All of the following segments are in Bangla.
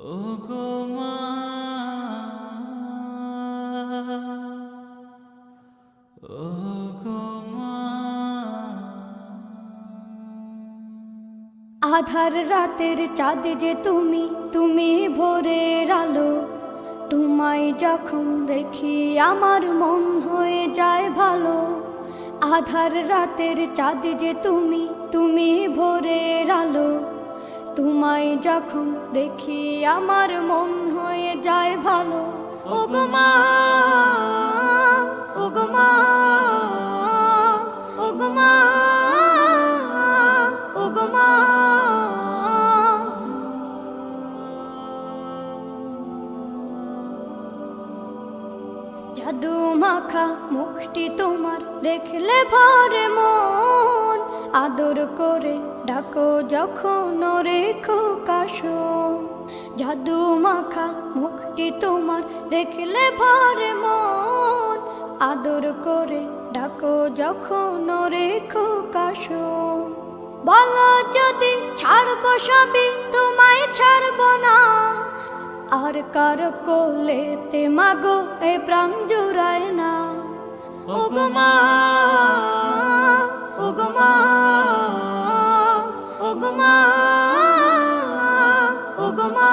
ওগো মা, ওগো মা। আধার রাতের চাঁদ যে তুমি, তুমি ভোরের আলো। তোমায় যখন দেখি আমার মন হয়ে যায় ভালো। আধার রাতের চাঁদ যে তুমি, তুমি ভোরের আলো। তোমায় যখন দেখি আমার মন হয়ে যায় ভালো। ওগো মা, ওগো মা, ওগো মা, ওগো মা। জাদু মাখা মুখটি তোমার দেখলে ভরে মন। আদর করে ডাকো যখন রেখো কাশো। জাদু মাখা মুখটি তোমার দেখলে ভরে মন। আদর করে ডাকো যখন রেখো কাশো। বলো যদি ছাড়বো সবই, তোমায় ছাড়বো না। আর কার কোলেতে মাগো এ প্রাণ জুড়ায় না। ওগো মা, ওগো মা, ওগো মা, ওগো মা।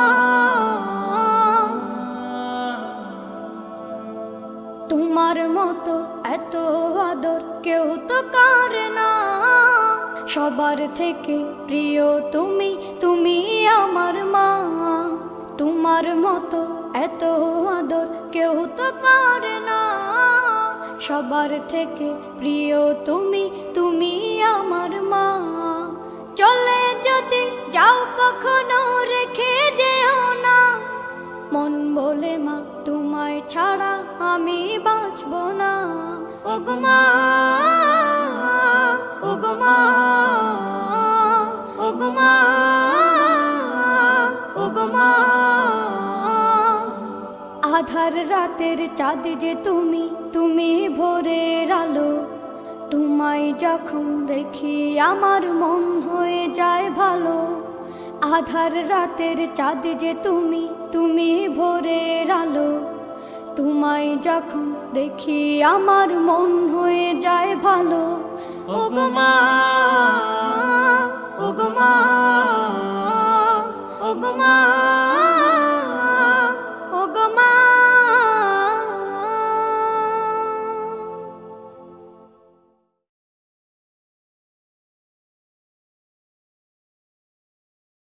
তোমার মতো এত আদর কেউ তো করে না। সবার থেকে প্রিয় তুমি, তুমি আমার মা। তোমার মতো এত আদর কেউ তো করে না। সবার থেকে প্রিয় তুমি, তুমি আমার মা। চলে যদি যাও কখনো রেখে যেও না। মন বলে মা তোমায় ছাড়া আমি বাঁচব না। ওগো মা, ওগো মা, ওগো মা, ওগো মা। আধার রাতের চাঁদ যে তুমি, তুমি ভোরের আলো। তোমায় যখন দেখি আমার মন হয়ে যায় ভালো। আধার রাতের চাঁদ যে তুমি, তুমি ভোরের আলো। তোমায় যখন দেখি আমার মন হয়ে যায় ভালো। ওগো মা, ওগো মা, ওগো মা।